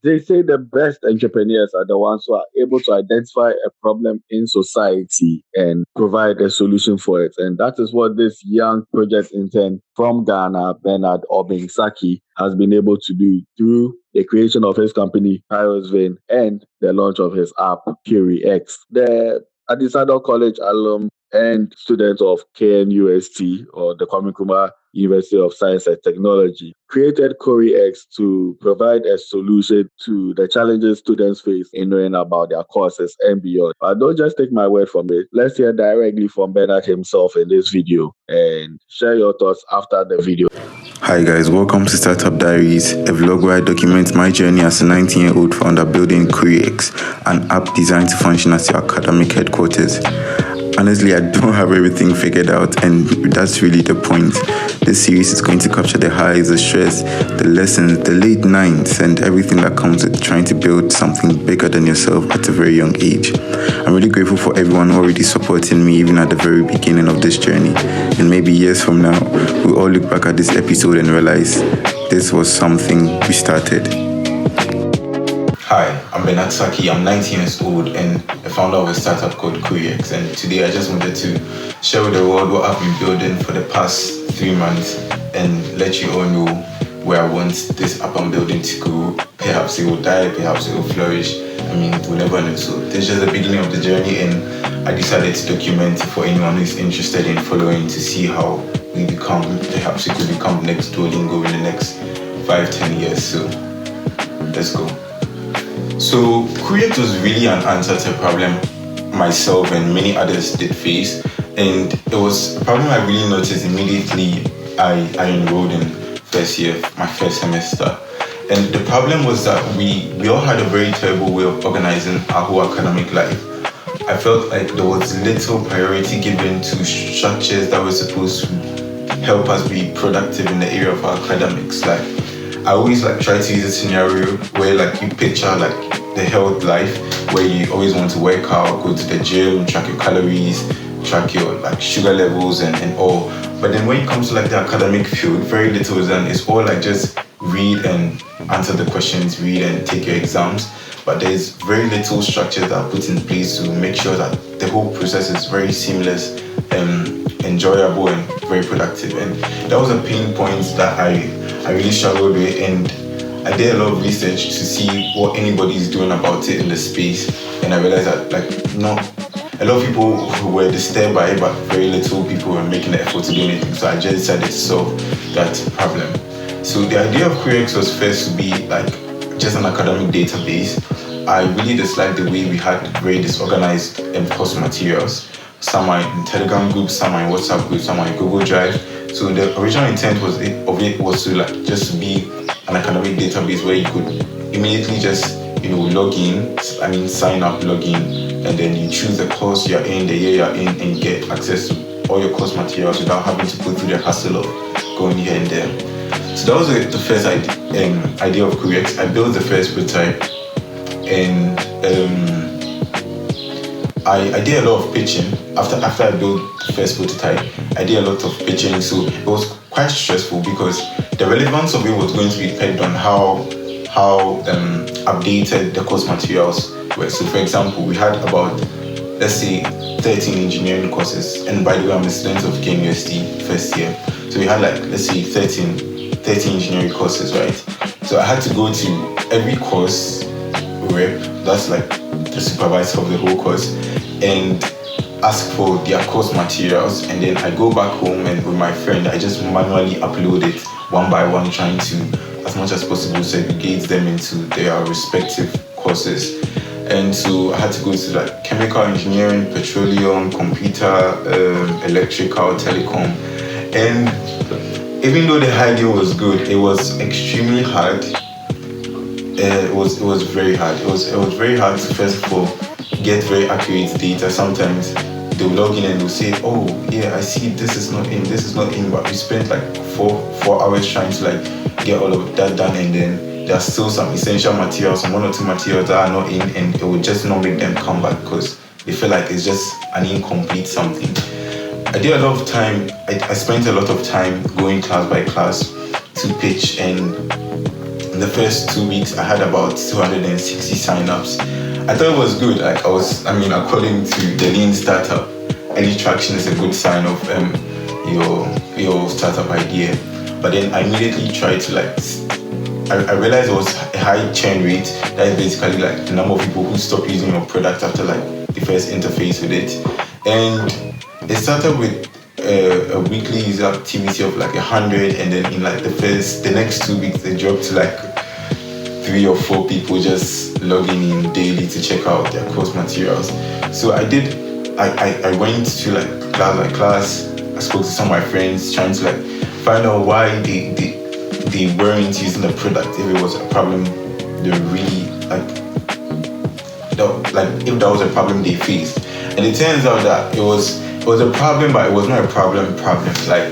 They say the best entrepreneurs are the ones who are able to identify a problem in society and provide a solution for it. And that is what this young project intern from Ghana, Bernard Obeng-Sackey, has been able to do through the creation of his company, Pyrosvane, and the launch of his app, Courie X. The Adisadel College alum and student of KNUST, or the Nkrumah University of Science and Technology, created CourieX to provide a solution to the challenges students face in knowing about their courses and beyond. But don't just take my word from it. Let's hear directly from Bernard himself in this video and share your thoughts after the video. Hi guys, welcome to Startup Diaries, a vlog where I document my journey as a 19-year-old founder building CourieX, an app designed to function as your academic headquarters. Honestly, I don't have everything figured out, and that's really the point. This series is going to capture the highs, the stress, the lessons, the late nights, and everything that comes with trying to build something bigger than yourself at a very young age. I'm really grateful for everyone already supporting me even at the very beginning of this journey. And maybe years from now, we'll all look back at this episode and realize this was something we started. Hi, I'm Bernard Obeng-Sackey. I'm 19 years old and a founder of a startup called CourieX. And today I just wanted to share with the world what I've been building for the past 3 months and let you all know where I want this app I'm building to go. Perhaps it will die, perhaps it will flourish. I mean, we'll never know. So this is just the beginning of the journey, and I decided to document for anyone who's interested in following to see how we become, perhaps we could become the next Duolingo in the next 5-10 years. So let's go. So CourieX was really an answer to a problem myself and many others did face, and it was a problem I really noticed immediately I enrolled in first year, my first semester. And the problem was that we all had a very terrible way of organizing our whole academic life. I felt like there was little priority given to structures that were supposed to help us be productive in the area of our academics. Like, I always try to use a scenario where you picture the health life, where you always want to work out, go to the gym, track your calories, track your sugar levels and all. But then when it comes to the academic field, very little is done. It's all just read and answer the questions, read and take your exams. But there's very little structure that are put in place to make sure that the whole process is very seamless and enjoyable and very productive. And that was a pain point that I really struggled with, and I did a lot of research to see what anybody is doing about it in the space, and I realized that not a lot of people were disturbed by it, but very little people were making the effort to do anything. So I just decided to solve that problem. So the idea of CourieX was first to be just an academic database. I really disliked the way we had very disorganized course materials. Some are in Telegram groups, some are in WhatsApp groups, some are in Google Drive. So the original intent of it was to just be an academic database where you could immediately just log in, sign up, log in, and then you choose the course you're in, the year you're in, and you get access to all your course materials without having to go through the hassle of going here and there. So that was the first idea of CourieX. I built the first prototype, and I did a lot of pitching. After I built the first prototype, I did a lot of pitching, so it was quite stressful because the relevance of it was going to be depend on how updated the course materials were. So for example, we had about, let's say, 13 engineering courses, and by the way, I'm a student of KNUST first year. So we had let's say 13 engineering courses, right? So I had to go to every course rep, that's the supervisor of the whole course, and ask for their course materials, and then I go back home and with my friend I just manually upload it one by one, trying to as much as possible segregate them into their respective courses. And so I had to go to chemical engineering, petroleum, computer, electrical, telecom. And even though the idea was good, it was extremely hard. It was very hard. It was very hard to first of all get very accurate data. Sometimes they'll log in and they'll say, oh yeah, I see this is not in, but we spent 4 hours trying to get all of that done, and then there are still some essential materials, some 1 or 2 materials that are not in, and it will just not make them come back because they feel like it's just an incomplete something. I did a lot of time, I spent a lot of time going class by class to pitch and in the first 2 weeks, I had about 260 signups. I thought it was good. Like according to the Lean Startup, early traction is a good sign of your startup idea. But then I immediately tried to I realized it was a high churn rate. That is basically like the number of people who stop using your product after like the first interface with it. And it started with a weekly user activity of like 100, and then in like the next 2 weeks they dropped to like 3 or 4 people just logging in daily to check out their course materials. So I went to like class. I spoke to some of my friends trying to like find out why they weren't using the product, if it was a problem they really if that was a problem they faced. And it turns out that it was a problem, but it was not a problem. Like,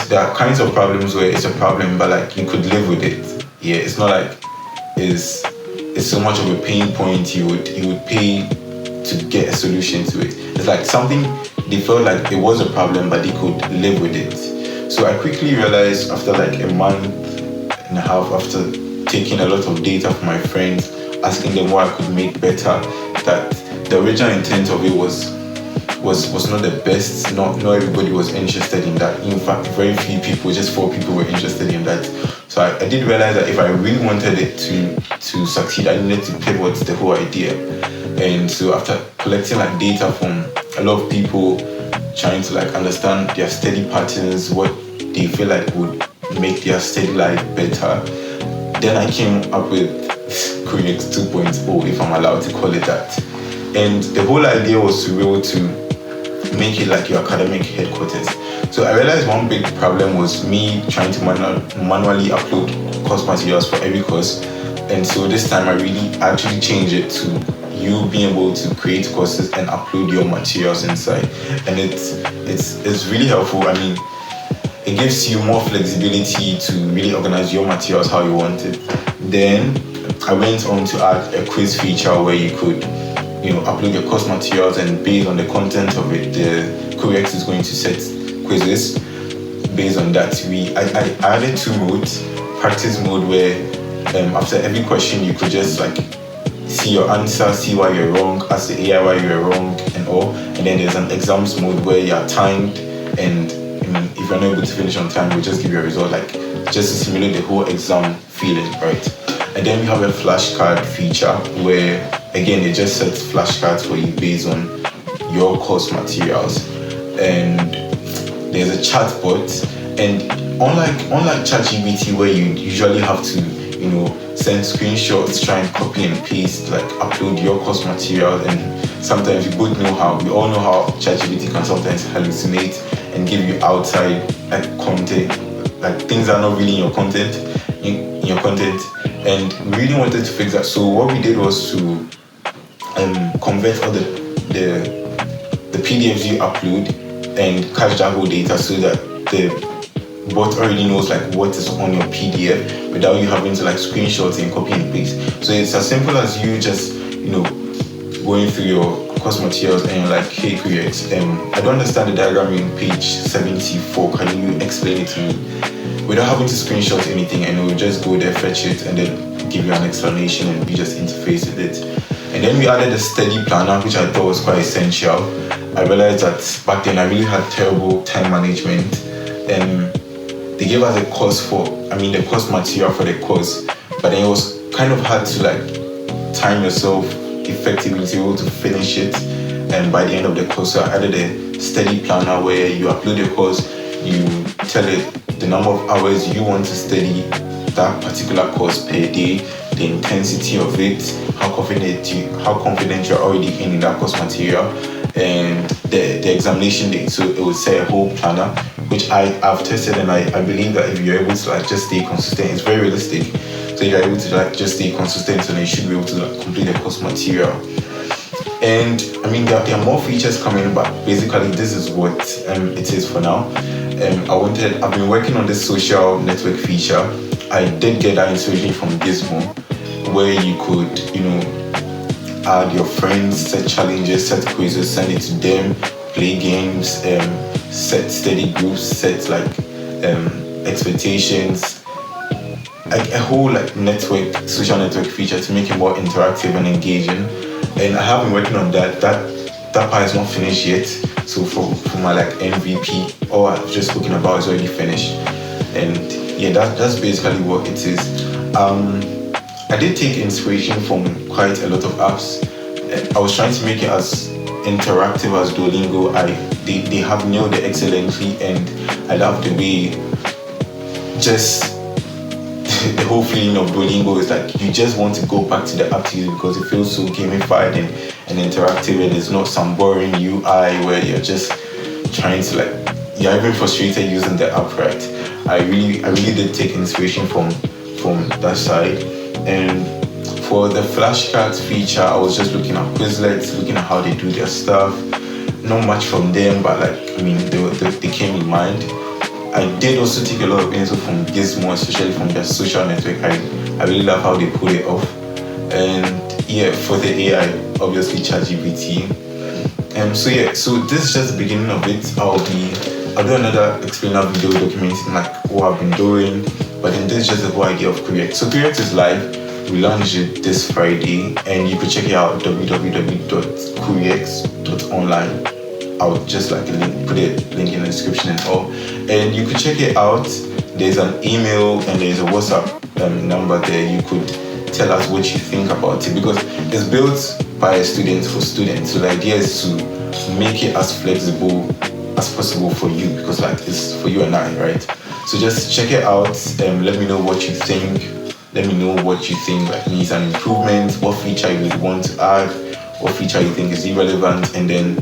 there are kinds of problems where it's a problem, but like you could live with it. Yeah, it's not like it's so much of a pain point you would pay to get a solution to it. It's like something they felt like it was a problem, but they could live with it. So I quickly realized after like a month and a half, after taking a lot of data from my friends, asking them what I could make better, that the original intent of it was not the best. Not everybody was interested in that. In fact, very few people, just 4 people were interested in that. So I did realize that if I really wanted it to succeed, I needed to pivot the whole idea. And so after collecting like data from a lot of people, trying to like understand their study patterns, what they feel like would make their study life better, then I came up with CourieX 2.0, if I'm allowed to call it that. And the whole idea was to be able to make it like your academic headquarters. So I realized one big problem was me trying to manually upload course materials for every course. And so this time I actually changed it to you being able to create courses and upload your materials inside. And it's really helpful. I mean, it gives you more flexibility to really organize your materials how you want it. Then I went on to add a quiz feature where you could upload your course materials, and based on the content of it, the CourieX is going to set quizzes. Based on that, I added 2 modes. Practice mode, where after every question you could just like see your answer, see why you're wrong, ask the AI why you're wrong and all. And then there's an exams mode where you're timed, and if you're not able to finish on time, we'll just give you a result, like just to simulate the whole exam feeling, right? And then we have a flashcard feature where, again, it just sets flashcards for you based on your course materials. And there's a chatbot, and unlike ChatGPT, where you usually have to, send screenshots, try and copy and paste, like upload your course material, and sometimes we all know how ChatGPT can sometimes hallucinate and give you outside like content, like things that are not really in your content, and we really wanted to fix that. So what we did was to convert all the PDFs you upload and cache that whole data, so that the bot already knows like what is on your PDF without you having to like screenshots and copy and paste. So it's as simple as you just going through your course materials and you're like, hey CourieX, I don't understand the diagram in page 74, can you explain it to me? Without having to screenshot anything, and it will just go there, fetch it, and then give you an explanation, and you just interface with it. And then we added a study planner, which I thought was quite essential. I realized that back then I really had terrible time management. They gave us the course material for the course, but then it was kind of hard to like time yourself effectively to be able to finish it. And by the end of the course, so I added a study planner where you upload your course, you tell it the number of hours you want to study that particular course per day, the intensity of it, how confident you're already in that course material, and the examination date. So it would say a whole planner, which I've tested, and I believe that if you're able to like just stay consistent, it's very realistic. So if you're able to like just stay consistent, then you should be able to like complete the course material. And I mean, there are more features coming, but basically this is what it is for now. I've been working on this social network feature. I did get that inspiration from Gizmo, where you could, add your friends, set challenges, set quizzes, send it to them, play games, set study groups, set like expectations, a whole like social network feature to make it more interactive and engaging. And I have been working on that. That part is not finished yet. So for my like MVP, all I've just spoken about is already finished. And yeah, that's basically what it is. I did take inspiration from quite a lot of apps. I was trying to make it as interactive as Duolingo. They have nailed it excellently, and I love the way just the whole feeling of Duolingo is like you just want to go back to the app to use because it feels so gamified and interactive, and it's not some boring UI where you're just trying to like you're even frustrated using the app, right? I really did take inspiration from that side. And for the flashcards feature, I was just looking at Quizlets, looking at how they do their stuff. Not much from them, but like I mean, they came in mind. I did also take a lot of info from Gizmo, especially from their social network. I really love how they pull it off. And yeah, for the AI, obviously ChatGPT. So this is just the beginning of it. I'll do another explainer video documenting like what I've been doing. But then this is just the whole idea of CourieX. So CourieX is live. We launched it this Friday, and you could check it out www.CourieX.online. I'll just like put a link in the description and all. And you could check it out. There's an email and there's a WhatsApp number there. You could tell us what you think about it, because it's built by students for students. So the idea is to make it as flexible as possible for you, because like it's for you and I, right? So just check it out and let me know what you think. Let me know what you think like needs an improvement, what feature you would want to add, what feature you think is irrelevant, and then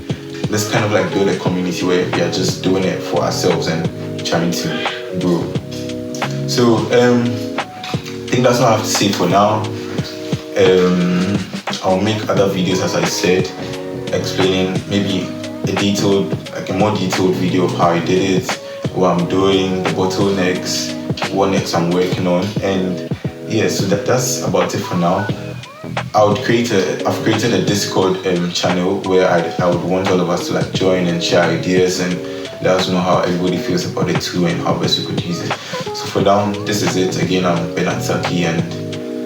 let's kind of like build a community where we are just doing it for ourselves and trying to grow. So I think that's all I have to say for now. I'll make other videos, as I said, explaining maybe a more detailed video of how I did it, what I'm doing, the bottlenecks, what next I'm working on, and yeah, so that's about it for now. I've created a Discord channel where I would want all of us to like join and share ideas and let us know how everybody feels about it too and how best we could use it. So for now, this is it. Again, I'm Bernard Obeng-Sackey,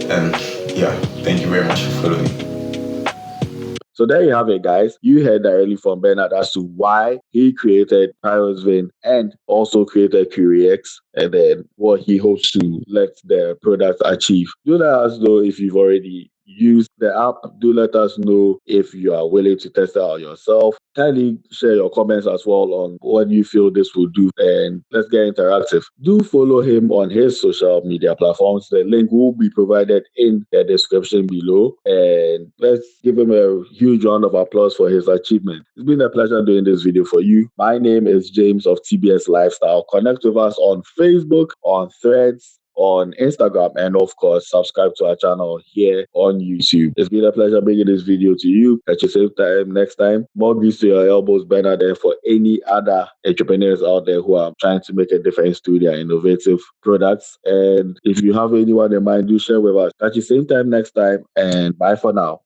and yeah, thank you very much for following. So there you have it, guys. You heard directly from Bernard as to why he created Pyrosvin and also created CourieX, and then what he hopes to let the product achieve. Do let us know if you've already used the app. Do let us know if you are willing to test it out yourself. Kindly share your comments as well on what you feel this will do, and let's get interactive. Do follow him on his social media platforms. The link will be provided in the description below, and let's give him a huge round of applause for his achievement. It's been a pleasure doing this video for you. My name is James of TBS Lifestyle. Connect with us on Facebook, on Threads, on Instagram, and of course subscribe to our channel here on YouTube. It's been a pleasure bringing this video to you. At the same time, next time, more grease to your elbows, Bernard, and for any other entrepreneurs out there who are trying to make a difference to their innovative products. And if you have anyone in mind, do share with us. At the same time, next time, and bye for now.